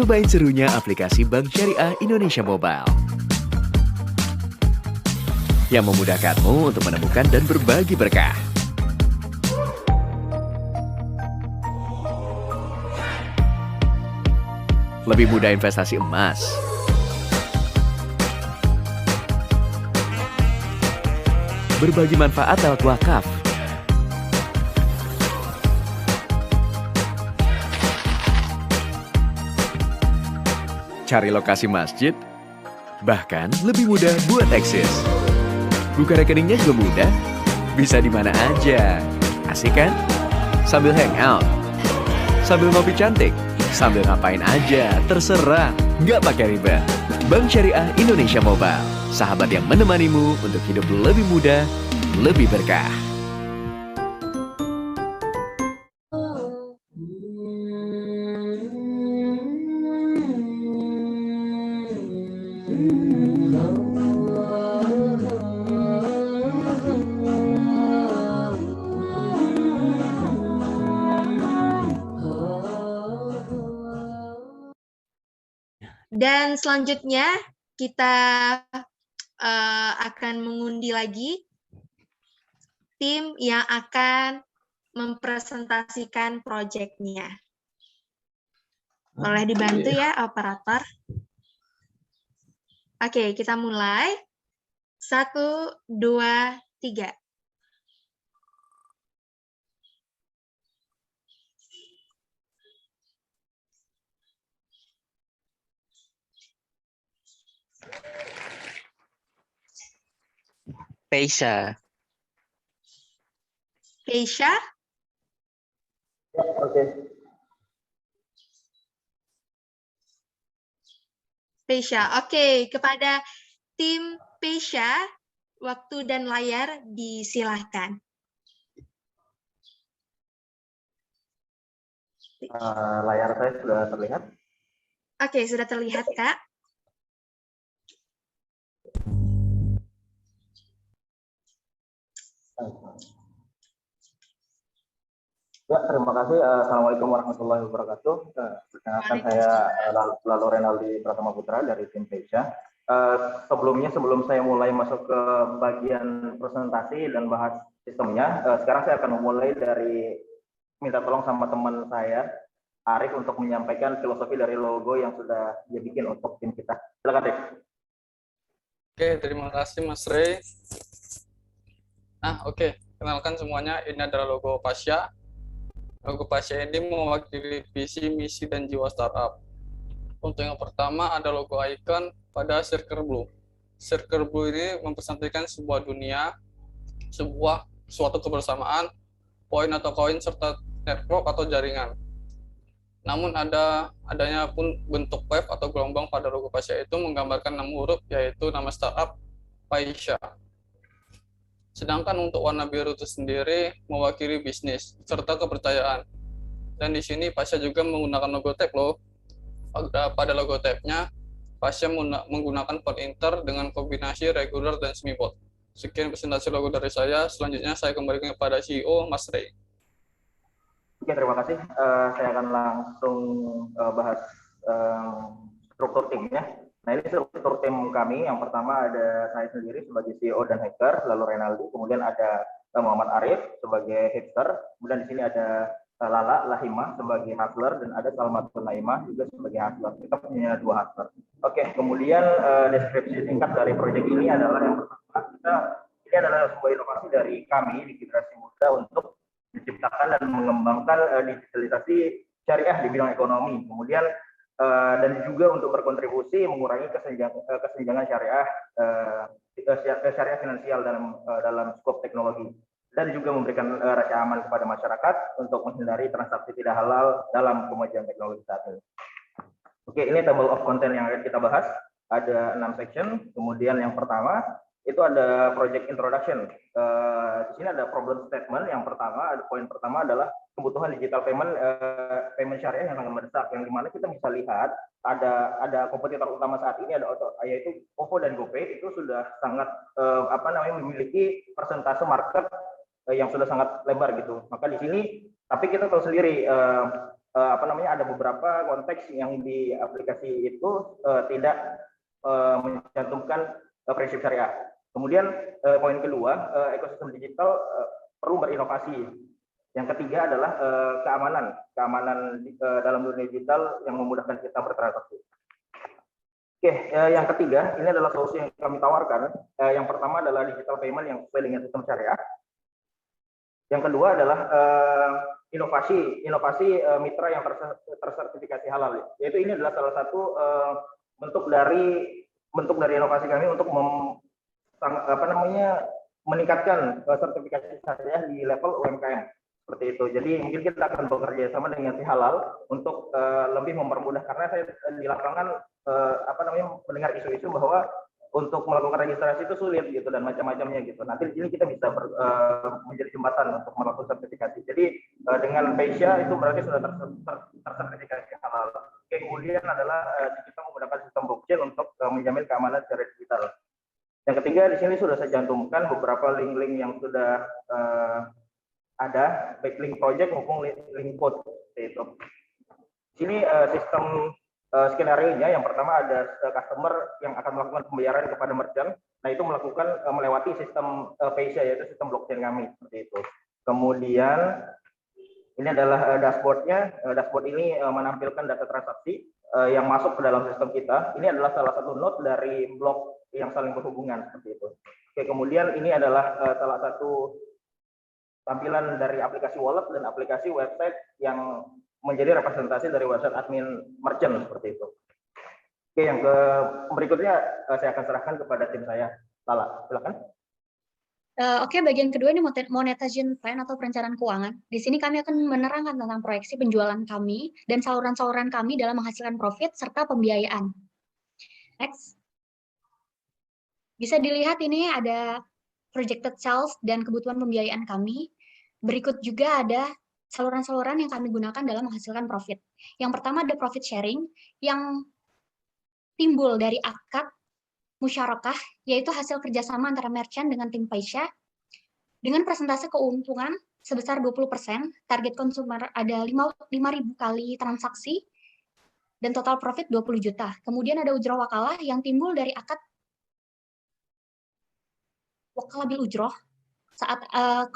cobain serunya aplikasi Bank Syariah Indonesia Mobile yang memudahkanmu untuk menemukan dan berbagi berkah. Lebih mudah investasi emas, berbagi manfaat lewat wakaf, cari lokasi masjid, bahkan lebih mudah buat eksis. Buka rekeningnya juga mudah, bisa di mana aja. Asik kan? Sambil hangout, sambil ngopi cantik, sambil ngapain aja, terserah. Nggak pakai ribet. Bank Syariah Indonesia Mobile, sahabat yang menemanimu untuk hidup lebih mudah, lebih berkah. Dan selanjutnya kita akan mengundi lagi tim yang akan mempresentasikan proyeknya. Boleh dibantu ya, operator? Oke, kita mulai. 1, 2, 3. Peisha. Peisha? Oke. Peisha. Oke, kepada tim Peisha, waktu dan layar disilahkan. Layar saya sudah terlihat. Oke, sudah terlihat, Kak. Ya, terima kasih. Assalamualaikum warahmatullahi wabarakatuh. Perkenalkan saya Lalu Renaldi Pratama Putra dari tim Peisha. Sebelum saya mulai masuk ke bagian presentasi dan bahas sistemnya, sekarang saya akan memulai dari minta tolong sama teman saya, Arif, untuk menyampaikan filosofi dari logo yang sudah dia bikin untuk tim kita. Silakan, Arif. Oke, terima kasih Mas Rey. Oke. Kenalkan semuanya, ini adalah logo Pasya. Logo Pasya ini mewakili visi, misi, dan jiwa startup. Untuk yang pertama ada logo icon pada Circle Blue. Circle Blue ini mempresentasikan sebuah dunia, suatu kebersamaan, poin atau koin, serta network atau jaringan. Namun adanya pun bentuk wave atau gelombang pada logo Pasya itu menggambarkan 6 huruf, yaitu nama startup Paisha. Sedangkan untuk warna biru itu sendiri mewakili bisnis serta kepercayaan. Dan di sini Pasya juga menggunakan logo tab loh. Pada logo tabnya, Pasya menggunakan font Inter dengan kombinasi regular dan semi-bold. Sekian presentasi logo dari saya. Selanjutnya saya kembalikan kepada CEO Mas Rey. Oke, terima kasih. Saya akan langsung bahas struktur timnya. Nah, ini struktur tim kami. Yang pertama ada saya sendiri sebagai CEO dan hacker, lalu Renaldi. Kemudian ada Muhammad Arif sebagai hipster. Kemudian di sini ada Lala Lahima sebagai hustler dan ada Salmatun Naimah juga sebagai hustler. Kita punya 2 hustler. Oke, kemudian deskripsi singkat dari proyek ini adalah yang pertama, ini adalah sebuah inovasi dari kami di Generasi Muda untuk menciptakan dan mengembangkan digitalisasi syariah di bidang ekonomi. Kemudian dan juga untuk berkontribusi mengurangi kesenjangan syariah finansial dalam skop teknologi, dan juga memberikan rasa aman kepada masyarakat untuk menghindari transaksi tidak halal dalam kemajuan teknologi saat ini. Oke, ini table of content yang akan kita bahas. Ada 6 section. Kemudian yang pertama itu ada project introduction. Di sini ada problem statement. Yang pertama, poin pertama adalah kebutuhan digital payment syariah yang sangat mendesak, yang dimana kita bisa lihat ada kompetitor utama saat ini yaitu OVO dan GoPay itu sudah sangat memiliki persentase market yang sudah sangat lebar gitu. Maka di sini, tapi kita tahu sendiri ada beberapa konteks yang di aplikasi itu tidak mencantumkan prinsip syariah. Kemudian poin kedua, ekosistem digital perlu berinovasi. Yang ketiga adalah keamanan dalam dunia digital yang memudahkan kita bertransaksi. Oke, yang ketiga ini adalah solusi yang kami tawarkan. Yang pertama adalah digital payment yang sesuai dengan sistem syariah. Yang kedua adalah inovasi mitra yang tersertifikasi halal. Yaitu ini adalah salah satu bentuk dari inovasi kami untuk meningkatkan sertifikasi syariah di level UMKM. Seperti itu. Jadi mungkin kita akan bekerja sama dengan si halal untuk lebih mempermudah, karena saya di lapangan mendengar isu-isu bahwa untuk melakukan registrasi itu sulit gitu dan macam-macamnya gitu. Nanti di sini kita bisa menjadi jembatan untuk melakukan sertifikasi. Jadi dengan Peisya itu berarti sudah tersertifikasi halal. Kemudian adalah kita menggunakan sistem blockchain untuk menjamin keamanan secara digital. Yang ketiga di sini sudah saya cantumkan beberapa link-link yang sudah ada, baik link project maupun link code itu. Sini sistem skenario-nya yang pertama ada customer yang akan melakukan pembayaran kepada merchant. Nah, itu melewati sistem Peisya, yaitu sistem blockchain kami seperti itu. Kemudian ini adalah dashboard-nya. Dashboard ini menampilkan data transaksi yang masuk ke dalam sistem kita. Ini adalah salah satu node dari blok yang saling berhubungan seperti itu. Oke, kemudian ini adalah salah satu tampilan dari aplikasi wallet dan aplikasi website yang menjadi representasi dari website admin merchant seperti itu. Oke, yang berikutnya saya akan serahkan kepada tim saya. Lala, silakan. Oke, bagian kedua ini monetization plan atau perencanaan keuangan. Di sini kami akan menerangkan tentang proyeksi penjualan kami dan saluran-saluran kami dalam menghasilkan profit serta pembiayaan. Next. Bisa dilihat ini ada projected sales dan kebutuhan pembiayaan kami. Berikut juga ada saluran-saluran yang kami gunakan dalam menghasilkan profit. Yang pertama ada profit sharing yang timbul dari akad musyarakah, yaitu hasil kerjasama antara merchant dengan tim Peisya, dengan persentase keuntungan sebesar 20%, target konsumer ada 5.000 kali transaksi, dan total profit 20 juta. Kemudian ada ujroh wakalah yang timbul dari akad wakalah bil ujroh, saat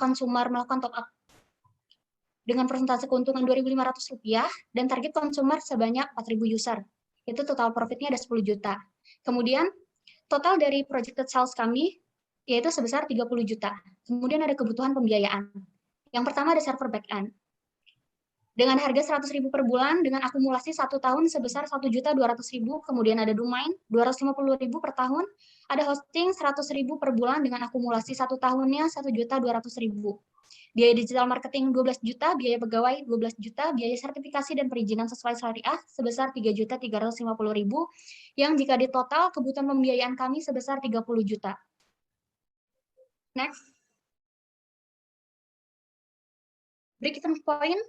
konsumer melakukan top up dengan persentase keuntungan Rp2.500 dan target konsumer sebanyak 4.000 user. Itu total profitnya ada 10 juta. Kemudian total dari projected sales kami yaitu sebesar 30 juta. Kemudian ada kebutuhan pembiayaan. Yang pertama ada server back-end. Dengan harga 100.000 per bulan dengan akumulasi 1 tahun sebesar 1.200.000, kemudian ada domain 250.000 per tahun, ada hosting 100.000 per bulan dengan akumulasi 1 tahunnya 1.200.000. Biaya digital marketing 12 juta, biaya pegawai 12 juta, biaya sertifikasi dan perizinan sesuai syariah sebesar 3.350.000, yang jika di total kebutuhan pembiayaan kami sebesar 30 juta. Next. Break-even point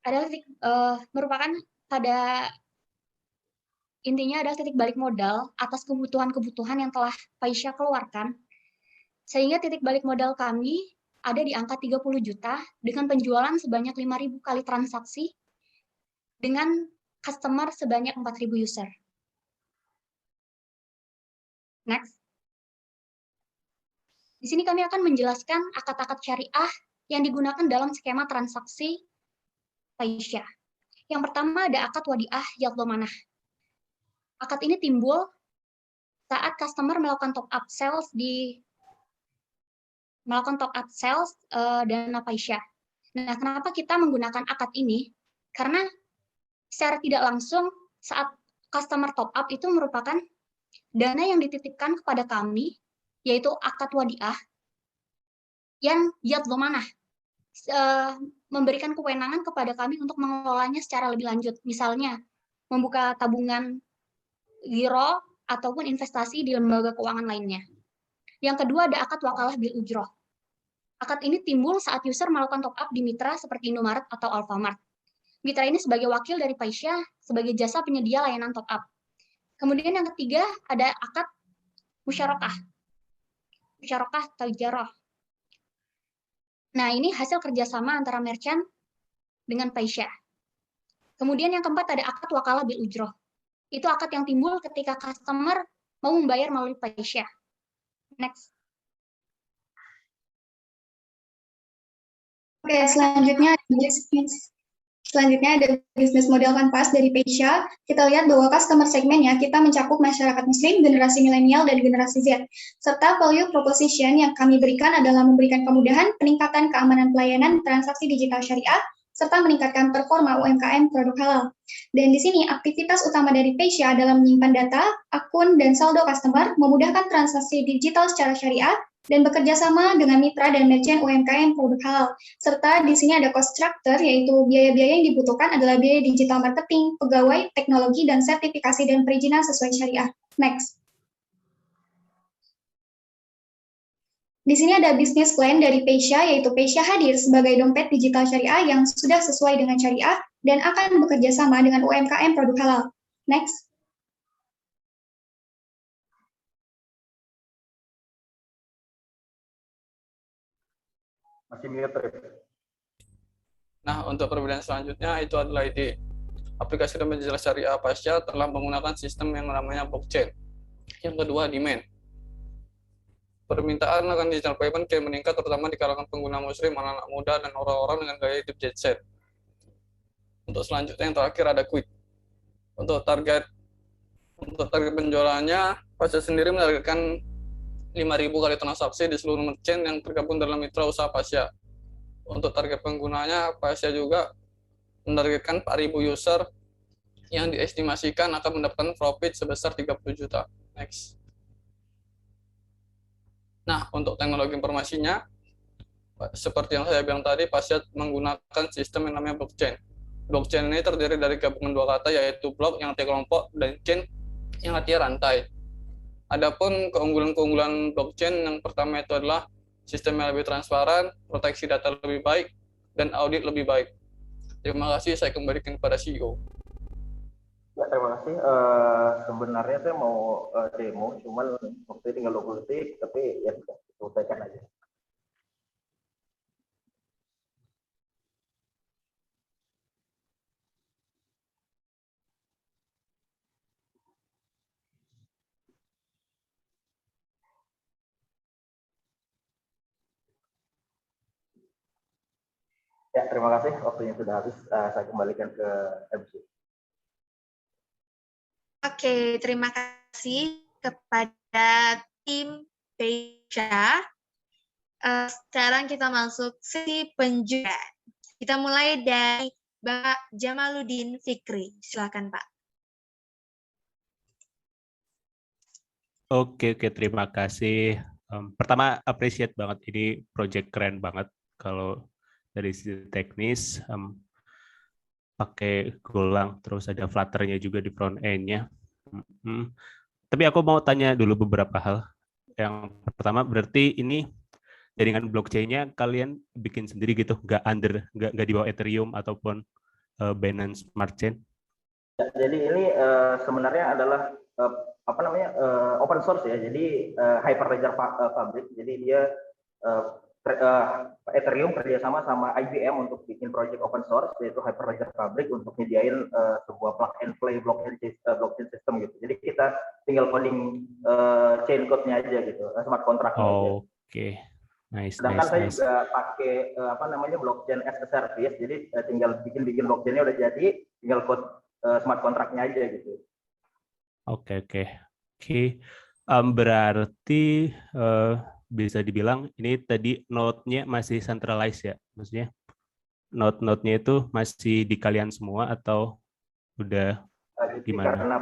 adalah merupakan pada intinya adalah titik balik modal atas kebutuhan-kebutuhan yang telah Peisya keluarkan, sehingga titik balik modal kami ada di angka 30 juta dengan penjualan sebanyak 5.000 kali transaksi dengan customer sebanyak 4.000 user. Next. Di sini kami akan menjelaskan akad-akad syariah yang digunakan dalam skema transaksi Peisya. Yang pertama ada akad wadiah yad dhamanah. Akad ini timbul saat customer melakukan top up sales dana Peisya. Nah, kenapa kita menggunakan akad ini? Karena secara tidak langsung saat customer top up itu merupakan dana yang dititipkan kepada kami, yaitu akad wadiah yang yad dhamanah. Memberikan kewenangan kepada kami untuk mengelolanya secara lebih lanjut. Misalnya, membuka tabungan giro ataupun investasi di lembaga keuangan lainnya. Yang kedua ada akad wakalah bil ujroh. Akad ini timbul saat user melakukan top up di mitra seperti Indomaret atau Alfamart. Mitra ini sebagai wakil dari Peisya sebagai jasa penyedia layanan top up. Kemudian yang ketiga ada akad musyarakah. Musyarakah atau ijarah. Nah, ini hasil kerjasama antara merchant dengan Paisya. Kemudian yang keempat ada akad wakalah bil ujroh. Itu akad yang timbul ketika customer mau membayar melalui Paisya. Next. Oke, selanjutnya ada bisnis model kanvas dari Paisya. Kita lihat bahwa customer segmennya kita mencakup masyarakat muslim, generasi milenial, dan generasi Z. Serta value proposition yang kami berikan adalah memberikan kemudahan, peningkatan keamanan pelayanan, transaksi digital syariah, serta meningkatkan performa UMKM produk halal. Dan di sini aktivitas utama dari Paisya adalah menyimpan data, akun, dan saldo customer, memudahkan transaksi digital secara syariah, dan bekerja sama dengan mitra dan merchant UMKM produk halal. Serta di sini ada cost structure, yaitu biaya-biaya yang dibutuhkan adalah biaya digital marketing, pegawai, teknologi, dan sertifikasi dan perizinan sesuai syariah. Next. Di sini ada bisnis plan dari Paisya, yaitu Paisya hadir sebagai dompet digital syariah yang sudah sesuai dengan syariah dan akan bekerja sama dengan UMKM produk halal. Next. Masih mute. Nah, untuk perbedaan selanjutnya itu adalah ide. Aplikasi dompet digital syariah Paisya telah menggunakan sistem yang namanya blockchain. Yang kedua, demand. Permintaan akan digital payment kian meningkat terutama di kalangan pengguna muslim, anak-anak muda, dan orang-orang dengan gaya hidup jet set. Untuk selanjutnya yang terakhir ada quick. Untuk target penjualannya, Paisya sendiri menargetkan 5.000 kali transaksi di seluruh merchant yang tergabung dalam mitra usaha Paisya. Untuk target penggunanya, Paisya juga menargetkan 4.000 user yang diestimasikan akan mendapatkan profit sebesar 30 juta. Next. Nah, untuk teknologi informasinya, seperti yang saya bilang tadi, Paisya menggunakan sistem yang namanya blockchain. Blockchain ini terdiri dari gabungan dua kata, yaitu block yang artinya kelompok dan chain yang artinya rantai. Adapun keunggulan-keunggulan blockchain yang pertama itu adalah sistem yang lebih transparan, proteksi data lebih baik, dan audit lebih baik. Terima kasih, saya kembalikan kepada CEO. Ya, terima kasih. Sebenarnya saya mau demo, cuman waktu itu tinggal 20 detik, tapi ya sudah, selesaikan aja. Ya, terima kasih. Waktunya sudah habis. Saya kembalikan ke MC. Oke, terima kasih kepada tim Paisya. Sekarang kita masuk sesi penjualan. Kita mulai dari Bapak Jamaluddin Fikri. Silakan, Pak. Oke, terima kasih. Pertama, appreciate banget, ini project keren banget. Kalau dari sisi teknis, pakai Golang, terus ada Flutter-nya juga di front end-nya. Tapi aku mau tanya dulu beberapa hal. Yang pertama, berarti ini jaringan blockchain-nya kalian bikin sendiri gitu, nggak di bawah Ethereum ataupun Binance Smart Chain? Ya, jadi ini sebenarnya adalah open source ya. Jadi Hyperledger Fabric. Jadi dia Ethereum kerjasama sama IBM untuk bikin project open source, yaitu Hyperledger Fabric, untuk nyediain sebuah plug and play blockchain system gitu. Jadi kita tinggal coding chain code-nya aja gitu, smart contract-nya aja. Oke. Nice. Sedangkan saya juga pakai blockchain as a service. Jadi tinggal bikin blockchain-nya udah jadi, tinggal code smart contract-nya aja gitu. Oke. Berarti bisa dibilang ini tadi node-nya masih centralized ya? Maksudnya node-nya itu masih di kalian semua atau udah gimana? Karena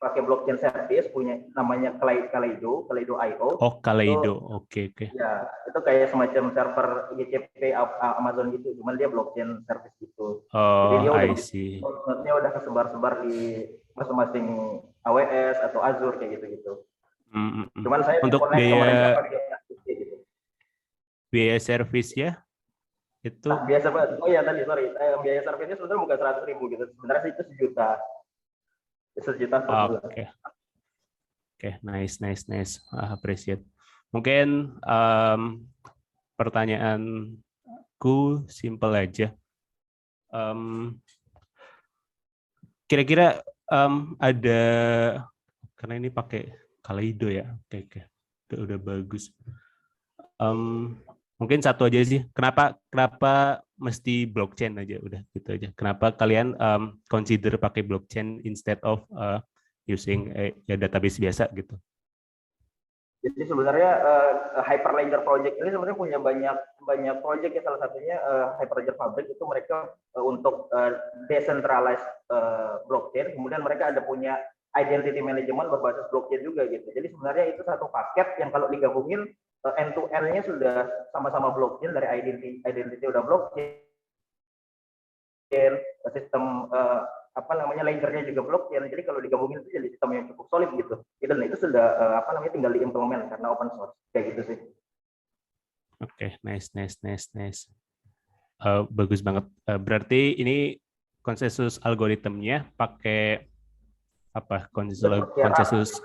pakai blockchain service punya namanya Kaleido.io. Oh, Kaleido. Oke. Ya, itu kayak semacam server GCP Amazon gitu, cuman dia blockchain service gitu. Oh, jadi dia node-nya udah kesebar-sebar di masing-masing AWS atau Azure kayak gitu. Cuman saya untuk biaya servis ya itu biasa banget. Oh ya tadi biaya servisnya sebenarnya bukan 100.000 gitu, sebenarnya itu sejuta per bulan. Oke, nice. Appreciate. Mungkin pertanyaanku simple aja. Kira-kira ada, karena ini pakai Kaleido ya, oke, udah bagus. Mungkin satu aja sih, kenapa mesti blockchain aja, udah gitu aja. Kenapa kalian consider pakai blockchain instead of using ya database biasa gitu? Jadi sebenarnya Hyperledger Project ini sebenarnya punya banyak project ya, salah satunya Hyperledger Fabric itu mereka untuk decentralized blockchain, kemudian mereka ada punya identity management berbasis blockchain juga gitu. Jadi sebenarnya itu satu paket yang kalau digabungin end to end-nya sudah sama-sama blockchain, dari identity udah blockchain, sistem ledgernya juga blockchain. Jadi kalau digabungin itu jadi sistem yang cukup solid gitu. Dan itu sudah tinggal diimplement karena open source kayak gitu sih. Oke, nice. Bagus banget. Berarti ini konsensus algoritmnya pakai apa? Konsensus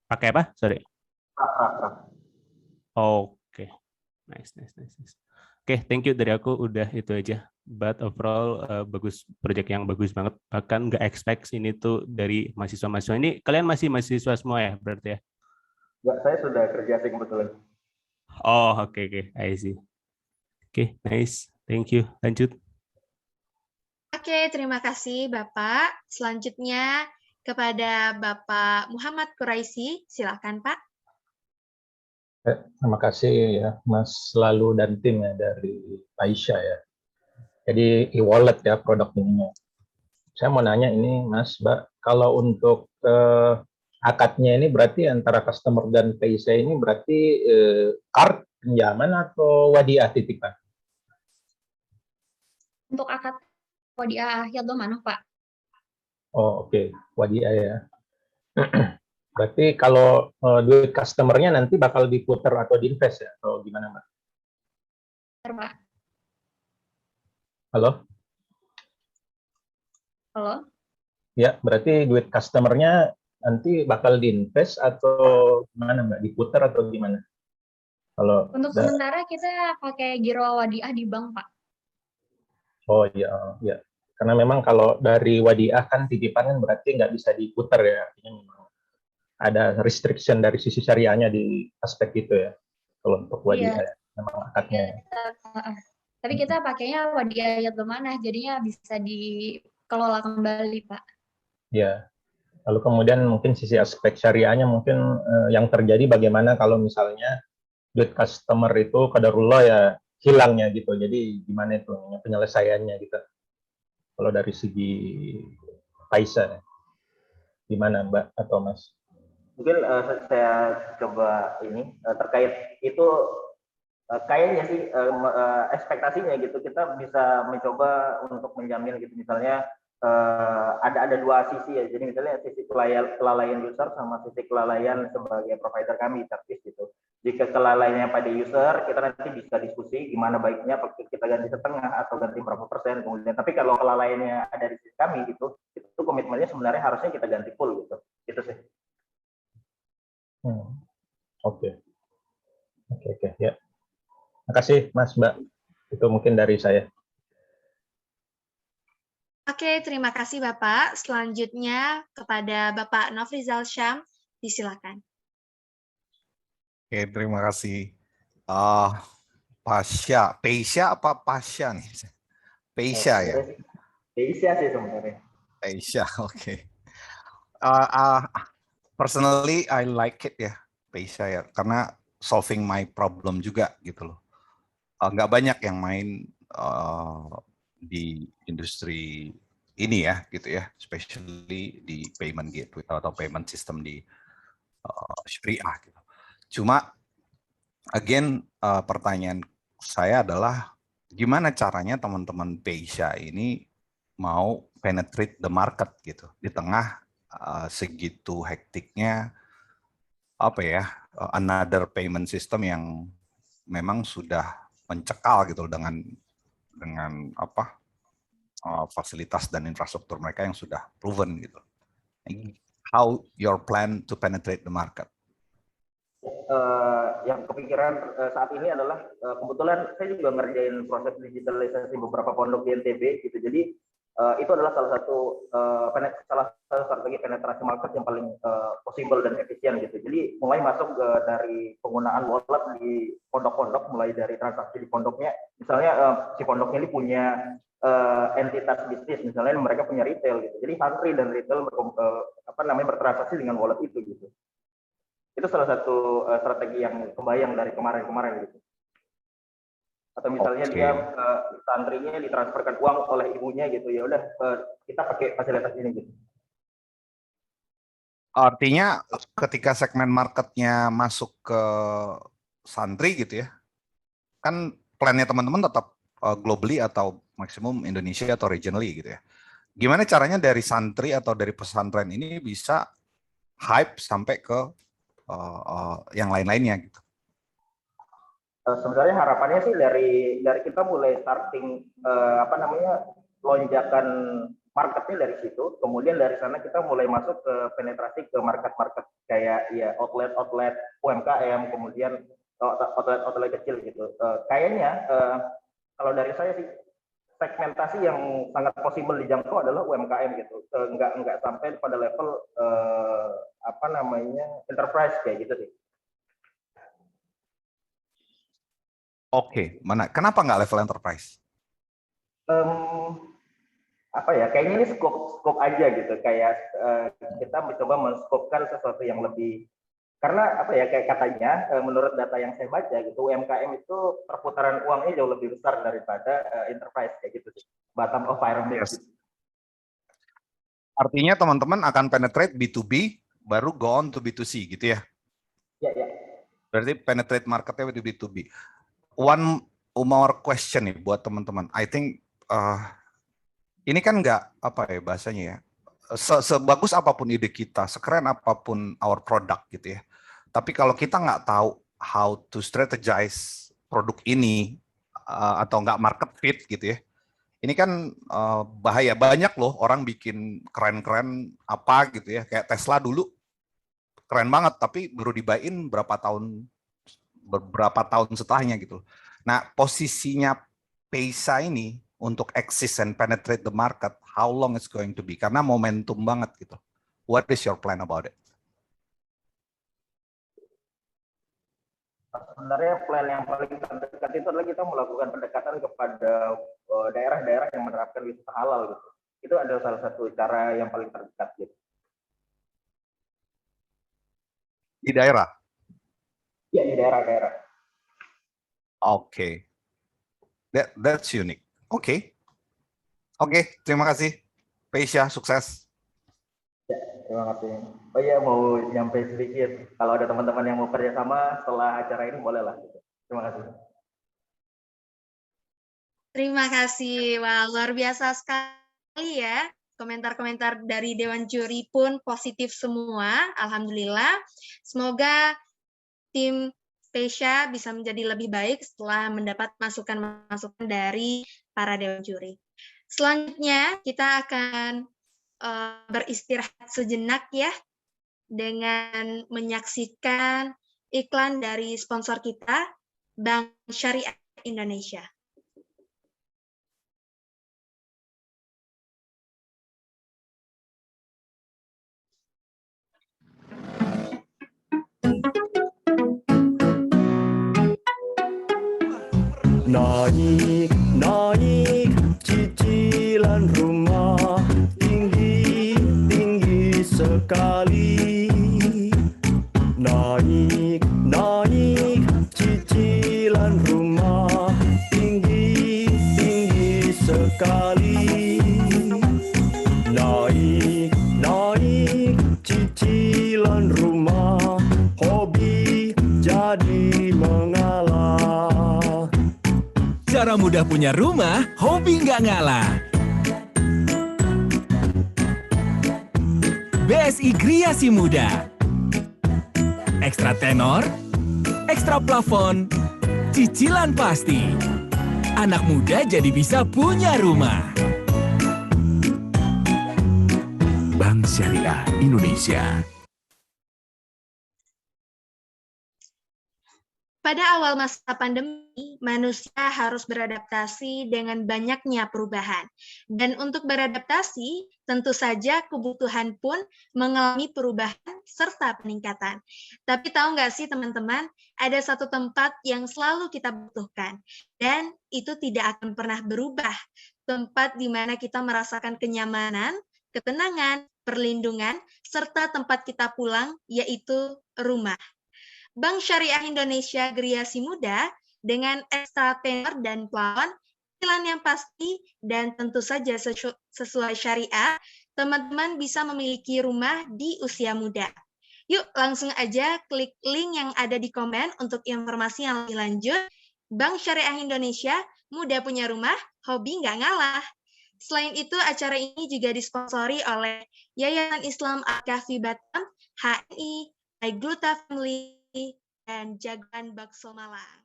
pakai apa? Sorry. Oke, nice. Oke, thank you dari aku, udah itu aja. But overall bagus, project yang bagus banget. Bahkan nggak expect ini tuh dari mahasiswa-mahasiswa. Ini kalian masih mahasiswa semua ya berarti ya? Ya, saya sudah kerja sih kebetulan. Oh, oke, I see. Oke, nice. Thank you. Lanjut. Oke, terima kasih Bapak. Selanjutnya kepada Bapak Muhammad Quraisy, silakan Pak. Terima kasih ya Mas Lalu dan tim ya dari Paisha ya. Jadi e-wallet ya produk ininya. Saya mau nanya ini Mas, Mbak, kalau untuk akadnya ini berarti antara customer dan Paisha ini berarti card pinjaman atau wadiah titipan? Untuk akad wadiah Hildo mana, Pak? Oh, oke. Wadiah ya. Berarti kalau duit customer-nya nanti bakal diputar atau diinvest ya? Atau gimana, Mbak? Benar, Pak. Halo? Halo? Ya, berarti duit customer-nya nanti bakal diinvest atau gimana, Mbak? Diputar atau gimana? Kalau Untuk sementara kita pakai giro wadiah di bank, Pak. Oh iya, ya. Karena memang kalau dari wadiah kan titipan kan berarti nggak bisa diputar ya. Artinya memang ada restriction dari sisi syariahnya di aspek itu ya. Kalau untuk wadiah ya, memang akadnya. Tapi kita pakainya wadiah Hildo mana, jadinya bisa dikelola kembali, Pak. Ya. Lalu kemudian mungkin sisi aspek syariahnya mungkin yang terjadi bagaimana kalau misalnya duit customer itu qadarullah ya hilangnya gitu. Jadi gimana itu penyelesaiannya gitu. Kalau dari segi Paisha, gimana Mbak atau Mas? Mungkin saya coba ini terkait itu kayaknya sih ekspektasinya gitu kita bisa mencoba untuk menjamin gitu, misalnya ada dua sisi ya, jadi misalnya sisi kelalaian user sama sisi kelalaian sebagai provider kami service gitu. Jika kelalaiannya pada user, kita nanti bisa diskusi gimana baiknya kita ganti setengah atau ganti berapa persen kemudian. Tapi kalau kelalaiannya ada di sisi kami gitu, itu komitmennya sebenarnya harusnya kita ganti full gitu. Itu sih. Oke, ya. Terima kasih Mas, Mbak. Itu mungkin dari saya. Oke, terima kasih Bapak. Selanjutnya kepada Bapak Nofrizal Syam, disilakan. Oke, terima kasih. Paisha apa Pasha nih? Paisha ya? Paisha sih sebenarnya. Paisha, oke. Personally, I like it ya, Paisha ya, karena solving my problem juga gitu loh. Nggak banyak yang main di industri ini ya, gitu ya, especially di payment gateway atau payment system di syariah gitu. Cuma, again, pertanyaan saya adalah gimana caranya teman-teman Paisha ini mau penetrate the market gitu di tengah segitu hektiknya apa ya, another payment system yang memang sudah mencekal gitu dengan apa fasilitas dan infrastruktur mereka yang sudah proven gitu. How your plan to penetrate the market? Yang kepikiran saat ini adalah kebetulan saya juga ngerjain proses digitalisasi beberapa pondok di NTB gitu. Jadi itu adalah salah satu strategi penetrasi market yang paling possible dan efisien gitu. Jadi mulai masuk dari penggunaan wallet di pondok-pondok, mulai dari transaksi di pondoknya. Misalnya si pondoknya ini punya entitas bisnis, misalnya mereka punya retail gitu. Jadi santri dan retail bertransaksi dengan wallet itu gitu. Itu salah satu strategi yang kebayang dari kemarin-kemarin gitu. Atau misalnya dia santrinya ditransferkan uang oleh ibunya gitu, ya udah kita pakai fasilitas ini gitu. Artinya ketika segmen marketnya masuk ke santri gitu ya, kan plannya teman-teman tetap globally atau maksimum Indonesia atau regionally gitu ya. Gimana caranya dari santri atau dari pesantren ini bisa hype sampai ke yang lain-lainnya gitu? Sebenarnya harapannya sih dari kita mulai starting lonjakan marketnya dari situ, kemudian dari sana kita mulai masuk ke penetrasi ke market-market kayak ya outlet UMKM, kemudian outlet kecil gitu. Kayaknya kalau dari saya sih segmentasi yang sangat possible dijangkau adalah UMKM gitu, nggak sampai pada level enterprise kayak gitu sih. Oke, kenapa nggak level enterprise? Kayaknya ini scope aja gitu, kayak kita mencoba men-scopekan sesuatu yang lebih, karena kayak katanya menurut data yang saya baca gitu, UMKM itu perputaran uangnya jauh lebih besar daripada enterprise kayak gitu sih, bottom of pyramid. Yes. Artinya teman-teman akan penetrate B2B baru go on to B2C gitu ya? Ya. Berarti penetrate marketnya di B2B. One more question nih buat teman-teman. I think ini kan nggak bahasanya ya. Sebagus apapun ide kita, sekeren apapun our product gitu ya. Tapi kalau kita nggak tahu how to strategize produk ini atau nggak market fit gitu ya. Ini kan bahaya. Banyak loh orang bikin keren-keren apa gitu ya. Kayak Tesla dulu keren banget, tapi baru dibuy-in beberapa tahun setelahnya gitu. Nah, posisinya Paysa ini untuk exist and penetrate the market, how long it's going to be? Karena momentum banget gitu. What is your plan about it? Sebenarnya plan yang paling terdekat itu adalah kita melakukan pendekatan kepada daerah-daerah yang menerapkan wisata halal gitu. Itu adalah salah satu cara yang paling terdekat gitu. Di daerah? Ya, di daerah-daerah. Oke. That's unique. Oke, terima kasih. Paysa, sukses. Ya, terima kasih. Oh iya, mau nyampe sedikit. Kalau ada teman-teman yang mau kerjasama setelah acara ini, bolehlah. Terima kasih. Terima kasih. Wah, luar biasa sekali ya. Komentar-komentar dari Dewan Juri pun positif semua. Alhamdulillah. Semoga tim Paysa bisa menjadi lebih baik setelah mendapat masukan-masukan dari para Dewan Juri. Selanjutnya, kita akan beristirahat sejenak ya, dengan menyaksikan iklan dari sponsor kita, Bank Syariah Indonesia. Naik cicilan rumah tinggi sekali. Naik cicilan rumah tinggi sekali. Naik cicilan rumah, hobi jadi mengalah. Cara mudah punya rumah, hobi nggak ngalah. BSI Kriasi Muda. Ekstra tenor, ekstra plafon, cicilan pasti. Anak muda jadi bisa punya rumah. Bank Syariah Indonesia. Pada awal masa pandemi, manusia harus beradaptasi dengan banyaknya perubahan. Dan untuk beradaptasi, tentu saja kebutuhan pun mengalami perubahan serta peningkatan. Tapi tahu nggak sih teman-teman, ada satu tempat yang selalu kita butuhkan, dan itu tidak akan pernah berubah. Tempat di mana kita merasakan kenyamanan, ketenangan, perlindungan, serta tempat kita pulang, yaitu rumah. Bank Syariah Indonesia Geriasi Muda dengan ekstra tenor dan plafon, cicilan yang pasti dan tentu saja sesuai syariah, teman-teman bisa memiliki rumah di usia muda. Yuk langsung aja klik link yang ada di komen untuk informasi yang lebih lanjut. Bank Syariah Indonesia, muda punya rumah, hobi nggak ngalah. Selain itu, acara ini juga disponsori oleh Yayasan Islam Al-Kahfi Batam, HNI, My Gluta Family, dan Jagoan Bakso Malang.